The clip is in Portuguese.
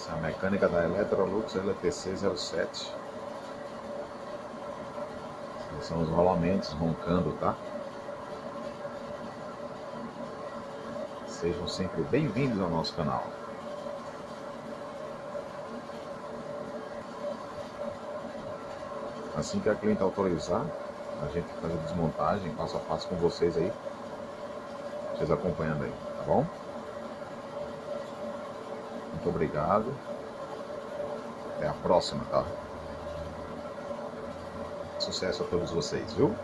Essa é a mecânica da Electrolux LTC 07. Esses são os rolamentos roncando, tá? Sejam sempre bem-vindos ao nosso canal. Assim que a cliente autorizar, a gente faz a desmontagem passo a passo com vocês aí. Vocês acompanhando aí, tá bom? Muito obrigado. Até a próxima, tá? Sucesso a todos vocês, viu?